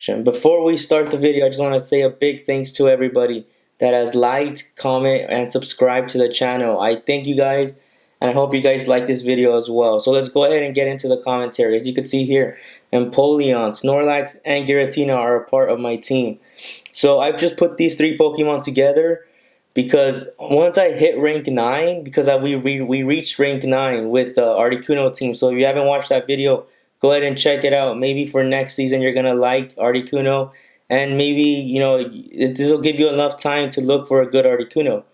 Before we start the video, I just want to say a big thanks to everybody that has liked, comment, and subscribed to the channel. I thank you guys, and I hope you guys like this video as well. So let's go ahead and get into the commentary. As you can see here, Empoleon, Snorlax, and Giratina are a part of my team. So I've just put these three Pokemon together because once I hit rank 9, because we reached rank 9 with the Articuno team. So if you haven't watched that video, go ahead and check it out. Maybe for next season you're gonna like Articuno, and maybe this will give you enough time to look for a good Articuno.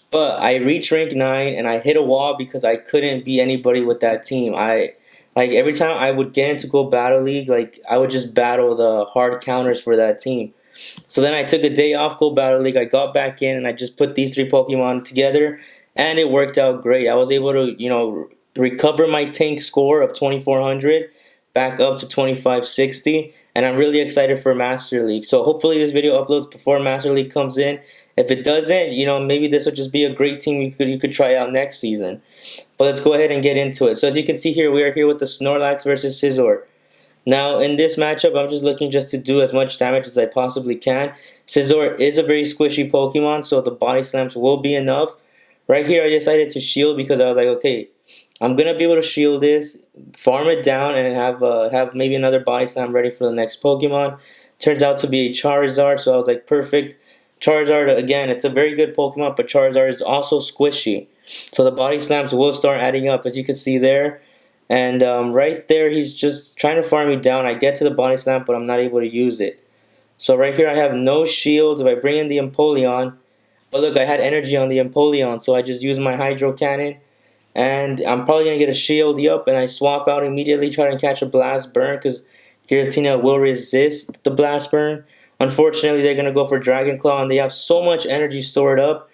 But I reached rank 9 and I hit a wall because I couldn't beat anybody with that team. I like every time I would get into Go Battle League, like I would just battle the hard counters for that team. So then I took a day off Go Battle League. I got back in and I just put these three Pokemon together, and it worked out great. I was able to, recover my tank score of 2400 back up to 2560, and I'm really excited for Master League. So hopefully this video uploads before Master League comes in. If it doesn't, maybe this will just be a great team you could try out next season. But let's go ahead and get into it. So as you can see here, we are here with the Snorlax versus Scizor. Now, in this matchup, I'm just looking just to do as much damage as I possibly can. Scizor is a very squishy Pokemon, so the body slams will be enough. Right here, I decided to shield because I was like, okay, I'm going to be able to shield this, farm it down, and have maybe another body slam ready for the next Pokemon. Turns out to be a Charizard, so I was like, perfect. Charizard, again, it's a very good Pokemon, but Charizard is also squishy. So the body slams will start adding up, as you can see there. And right there, he's just trying to farm me down. I get to the body slam, but I'm not able to use it. So right here, I have no shields. If I bring in the Empoleon, but look, I had energy on the Empoleon, so I just use my Hydro Cannon. And I'm probably going to get a shield, yup, and I swap out immediately, try to catch a Blast Burn, because Giratina will resist the Blast Burn. Unfortunately, they're going to go for Dragon Claw, and they have so much energy stored up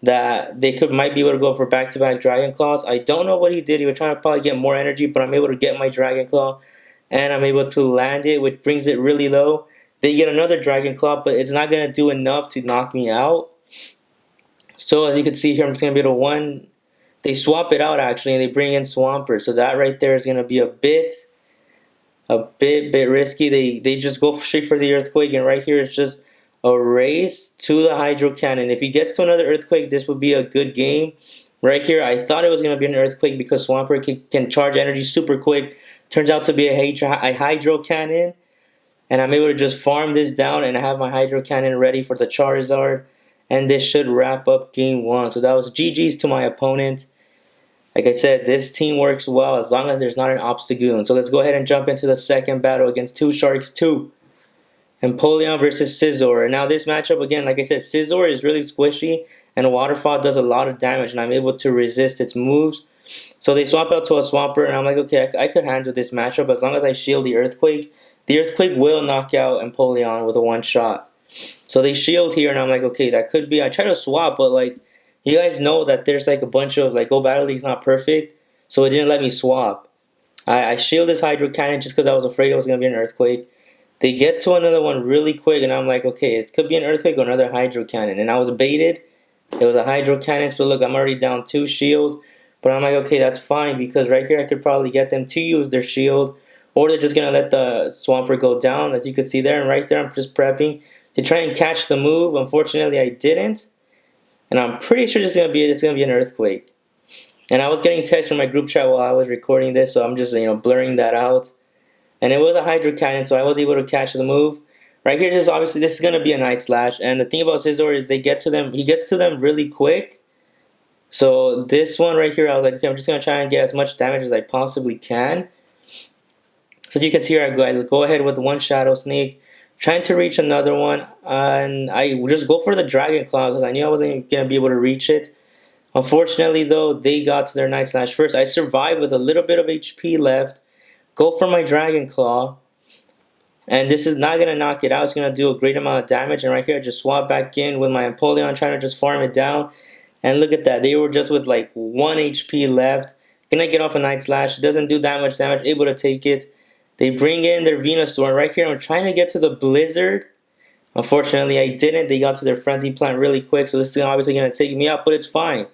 that they might be able to go for back-to-back Dragon Claws. I don't know what he did. He was trying to probably get more energy, but I'm able to get my Dragon Claw, and I'm able to land it, which brings it really low. They get another Dragon Claw, but it's not going to do enough to knock me out. So as you can see here, I'm just going to be able to They swap it out, actually, and they bring in Swampert. So that right there is going to be a bit risky. They just go straight for the Earthquake, and right here it's just a race to the Hydro Cannon. If he gets to another Earthquake, this would be a good game. Right here, I thought it was going to be an Earthquake because Swampert can charge energy super quick. Turns out to be a Hydro Cannon, and I'm able to just farm this down and have my Hydro Cannon ready for the Charizard. And this should wrap up game 1. So that was GG's to my opponent. Like I said, this team works well as long as there's not an Obstagoon. So let's go ahead and jump into the second battle against 2 Sharks 2. Empoleon versus Scizor. And now this matchup, again, like I said, Scizor is really squishy, and Waterfall does a lot of damage, and I'm able to resist its moves. So they swap out to a Swampert, and I'm like, okay, I could handle this matchup as long as I shield the Earthquake. The Earthquake will knock out Empoleon with a one-shot. So they shield here, and I'm like, okay, that could be. I try to swap, but like, you guys know that there's like a bunch of like Go Battle League's not perfect, so it didn't let me swap. I shield this Hydro Cannon just because I was afraid it was gonna be an Earthquake. They get to another one really quick, and I'm like, okay, it could be an Earthquake or another Hydro Cannon, and I was baited. It was a Hydro Cannon, so look, I'm already down 2 shields, but I'm like, okay, that's fine because right here I could probably get them to use their shield, or they're just gonna let the Swampert go down, as you can see there, and right there I'm just prepping to try and catch the move. Unfortunately, I didn't. And I'm pretty sure it's gonna be an Earthquake. And I was getting texts from my group chat while I was recording this, so I'm just blurring that out. And it was a Hydro Cannon, so I was able to catch the move. Right here, just obviously this is gonna be a Night Slash. And the thing about Scizor is he gets to them really quick. So this one right here, I was like, okay, I'm just gonna try and get as much damage as I possibly can. So as you can see here, I go ahead with one Shadow Sneak, trying to reach another one, and I just go for the Dragon Claw because I knew I wasn't going to be able to reach it. Unfortunately, though, they got to their Night Slash first. I survived with a little bit of HP left, go for my Dragon Claw, and this is not going to knock it out. It's going to do a great amount of damage, and right here I just swap back in with my Empoleon, trying to just farm it down. And look at that, they were just with like 1 HP left. Gonna get off a Night Slash, doesn't do that much damage, able to take it. They bring in their Venusaur. Right here, I'm trying to get to the Blizzard. Unfortunately, I didn't. They got to their Frenzy Plant really quick, so this is obviously going to take me out, but it's fine.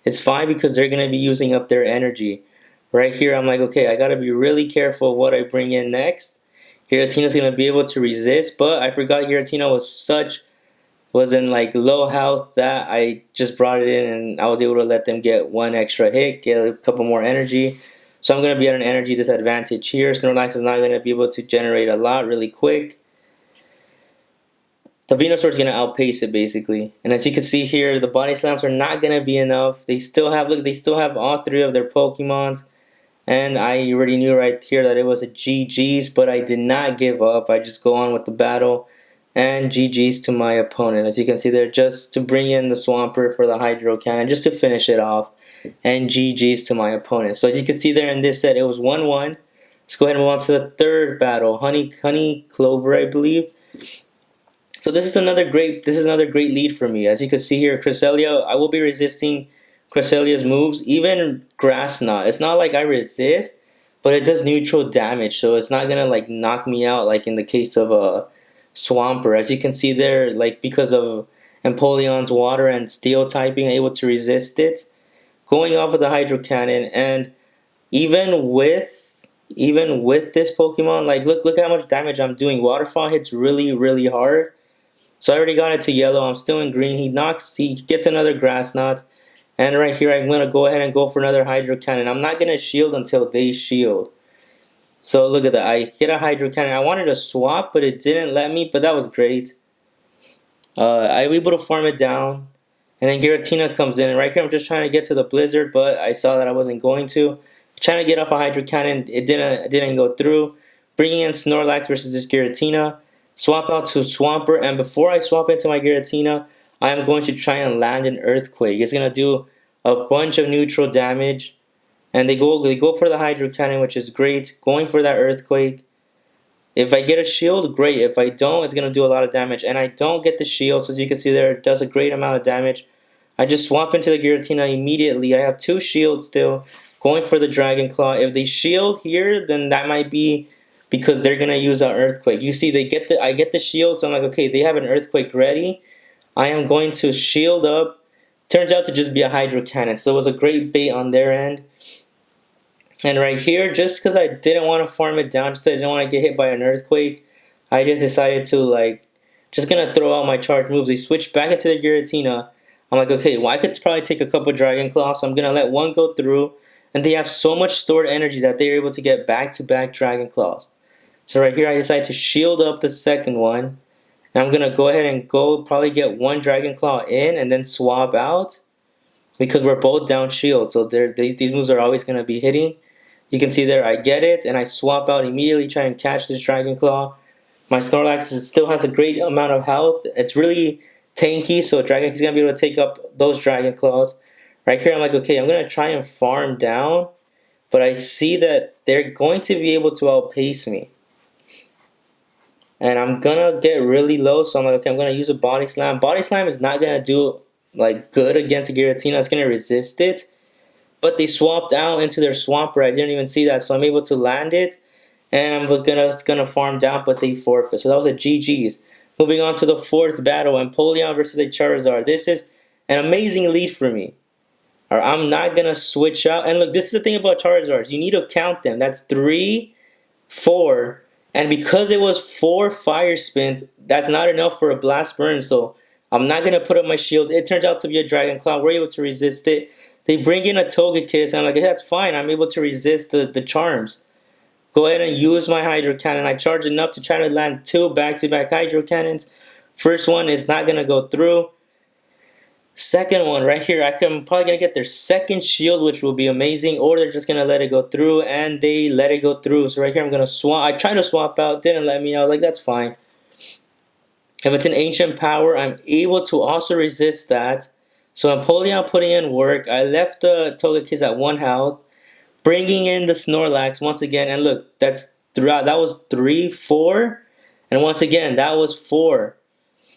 It's fine because they're going to be using up their energy. Right here, I'm like, okay, I got to be really careful of what I bring in next. Giratina's gonna be able to resist, but I forgot Giratina was in like low health that I just brought it in and I was able to let them get one extra hit, get a couple more energy. So I'm gonna be at an energy disadvantage here. Snorlax is not gonna be able to generate a lot really quick. The Venusaur is gonna outpace it basically. And as you can see here, the body slams are not gonna be enough. They still have all three of their Pokemons. And I already knew right here that it was a GG's, but I did not give up. I just go on with the battle. And GG's to my opponent. As you can see there, just to bring in the Swampert for the Hydro Cannon, just to finish it off. And GG's to my opponent. So as you can see there in this set, it was 1-1. Let's go ahead and move on to the third battle. Honey Clover, I believe. So this is another great lead for me. As you can see here, Cresselia, I will be resisting Cresselia's moves, even Grass Knot. It's not like I resist, but it does neutral damage, so it's not gonna like knock me out like in the case of a Swampert. As you can see there, like because of Empoleon's water and steel typing, able to resist it. Going off of the Hydro Cannon, and even with this Pokemon, like look how much damage I'm doing. Waterfall hits really hard. So I already got it to yellow. I'm still in green. He gets another Grass Knot. And right here, I'm going to go ahead and go for another Hydro Cannon. I'm not going to shield until they shield. So look at that. I hit a Hydro Cannon. I wanted to swap, but it didn't let me. But that was great. I was able to farm it down. And then Giratina comes in. And right here, I'm just trying to get to the Blizzard. But I saw that I wasn't going to. Trying to get off a Hydro Cannon. It didn't go through. Bringing in Snorlax versus this Giratina. Swap out to Swampert, and before I swap into my Giratina, I am going to try and land an Earthquake. It's going to do a bunch of neutral damage, and they go for the Hydro Cannon, which is great. Going for that Earthquake. If I get a shield, great. If I don't, it's going to do a lot of damage, and I don't get the shield, so as you can see there, it does a great amount of damage. I just swap into the Giratina immediately. I have 2 shields still. Going for the Dragon Claw. If they shield here, then that might be because they're gonna use an Earthquake. You see, I get the shield, so I'm like, okay, they have an Earthquake ready. I am going to shield up. Turns out to just be a Hydro Cannon, so it was a great bait on their end. And right here, just because I didn't want to farm it down, just I didn't want to get hit by an Earthquake, I just decided to just gonna throw out my charge moves. They switched back into the Giratina. I'm like, okay, well I could probably take a couple Dragon Claws, so I'm gonna let one go through. And they have so much stored energy that they're able to get back-to-back Dragon Claws. So right here, I decided to shield up the second one. And I'm going to go ahead and probably get one Dragon Claw in and then swap out. Because we're both down shield. So these moves are always going to be hitting. You can see there, I get it. And I swap out immediately, try and catch this Dragon Claw. My Snorlax still has a great amount of health. It's really tanky. So Dragon is going to be able to take up those Dragon Claws. Right here, I'm like, okay, I'm going to try and farm down. But I see that they're going to be able to outpace me. And I'm gonna get really low, so I'm like, okay, I'm gonna use a Body Slam. Body Slam is not gonna do good against a Giratina. It's gonna resist it. But they swapped out into their Swampert. I didn't even see that, so I'm able to land it. And I'm gonna farm down, but they forfeit. So that was a GG's. Moving on to the fourth battle, Empoleon versus a Charizard. This is an amazing lead for me. Or I'm not gonna switch out. And look, this is the thing about Charizards. You need to count them. That's 3, 4. And because it was 4 fire spins, that's not enough for a blast burn. So I'm not going to put up my shield. It turns out to be a Dragon Claw. We're able to resist it. They bring in a Togekiss. And I'm like, hey, that's fine. I'm able to resist the charms. Go ahead and use my Hydro Cannon. I charge enough to try to land 2 back-to-back Hydro Cannons. First one is not going to go through. Second one right here, I'm probably going to get their second shield, which will be amazing, or they're just going to let it go through, and they let it go through. So right here, I'm going to swap. I tried to swap out, didn't let me out. Like, that's fine. If it's an Ancient Power, I'm able to also resist that. So Empoleon putting in work. I left the Togekiss at 1 health, bringing in the Snorlax once again. And look, that was 3, 4, and once again, that was 4.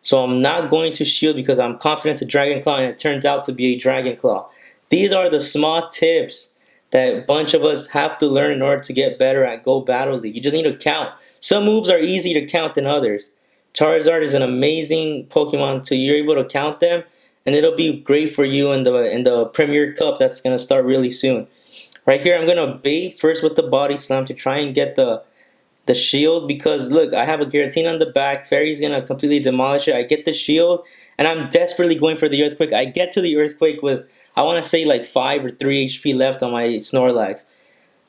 So I'm not going to shield because I'm confident to Dragon Claw, and it turns out to be a Dragon Claw. These are the small tips that a bunch of us have to learn in order to get better at Go Battle League. You just need to count. Some moves are easy to count than others. Charizard is an amazing Pokemon, so you're able to count them, and it'll be great for you in the Premier Cup that's going to start really soon. Right here, I'm going to bait first with the Body Slam to try and get the the shield, because look, I have a Giratina on the back. Fairy's gonna completely demolish it. I get the shield, and I'm desperately going for the Earthquake. I get to the Earthquake with, I want to say, like 5 or 3 HP left on my Snorlax.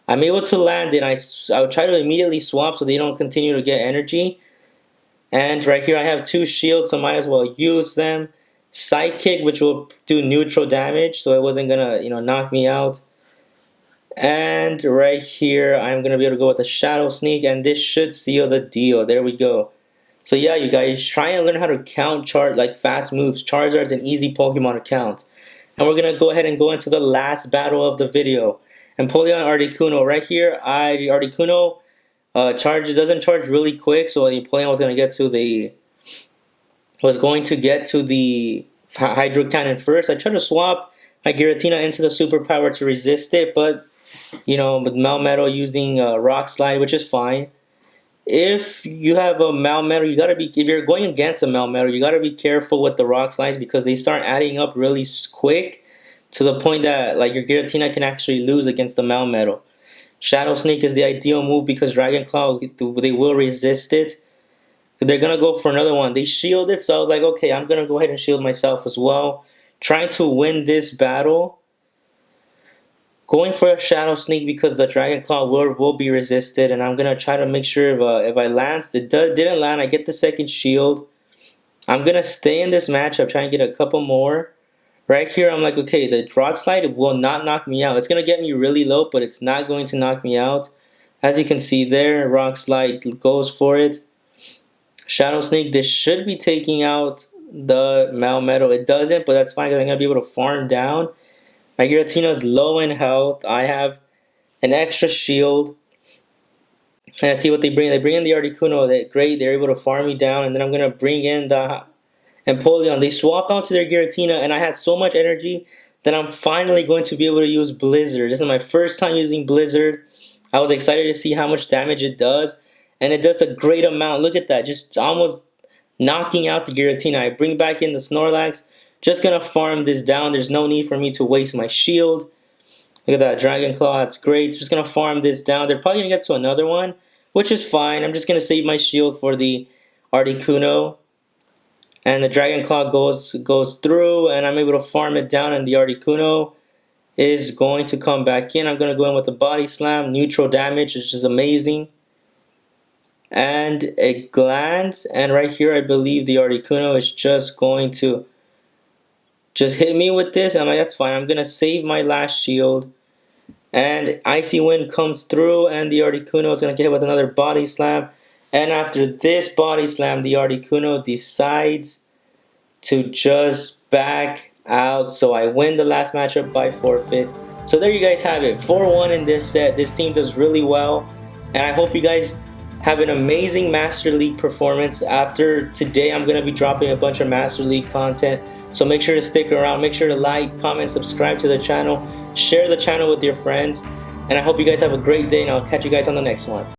I'm able to land it. I would try to immediately swap so they don't continue to get energy. And right here I have 2 shields, so might as well use them. Sidekick, which will do neutral damage, so it wasn't gonna, knock me out. And right here, I'm going to be able to go with the Shadow Sneak, and this should seal the deal. There we go. So yeah, you guys, try and learn how to count like fast moves. Charizard's an easy Pokemon to count. And we're going to go ahead and go into the last battle of the video. Empoleon Articuno. Right here, Articuno doesn't charge really quick, so the Empoleon was going to get to the Hydro Cannon first. I tried to swap my Giratina into the Superpower to resist it, but with Melmetal using Rock Slide, which is fine. If you have a Melmetal, if you're going against a Melmetal, you gotta be careful with the Rock Slides because they start adding up really quick to the point that like your Giratina can actually lose against the Melmetal. Shadow Sneak is the ideal move because Dragon Claw, they will resist it. They're gonna go for another one. They shield it, so I was like, okay, I'm gonna go ahead and shield myself as well. Trying to win this battle. Going for a Shadow Sneak because the Dragon Claw will be resisted, and I'm gonna try to make sure if I land, didn't land, I get the second shield. I'm gonna stay in this matchup, try and get a couple more. Right here, I'm like, okay, the Rock Slide will not knock me out. It's gonna get me really low, but it's not going to knock me out. As you can see there, Rock Slide goes for it. Shadow Sneak, this should be taking out the Melmetal. It doesn't, but that's fine because I'm gonna be able to farm down. My Giratina is low in health. I have an extra shield. And let's see what they bring. They bring in the Articuno. Great, they're able to farm me down. And then I'm going to bring in the Empoleon. They swap out to their Giratina, and I had so much energy that I'm finally going to be able to use Blizzard. This is my first time using Blizzard. I was excited to see how much damage it does. And it does a great amount. Look at that. Just almost knocking out the Giratina. I bring back in the Snorlax. Just gonna farm this down. There's no need for me to waste my shield. Look at that Dragon Claw. That's great. Just gonna farm this down. They're probably gonna get to another one, which is fine. I'm just gonna save my shield for the Articuno. And the Dragon Claw goes through, and I'm able to farm it down, and the Articuno is going to come back in. I'm gonna go in with the Body Slam, neutral damage, which is amazing. And it lands, and right here I believe the Articuno is just going to hit me with this. I'm like, that's fine. I'm going to save my last shield. And Icy Wind comes through, and the Articuno is going to get hit with another Body Slam. And after this Body Slam, the Articuno decides to just back out. So I win the last matchup by forfeit. So there you guys have it. 4-1 in this set. This team does really well. And I hope you guys have an amazing Master League performance. After today, I'm going to be dropping a bunch of Master League content. So make sure to stick around. Make sure to like, comment, subscribe to the channel. Share the channel with your friends. And I hope you guys have a great day, and I'll catch you guys on the next one.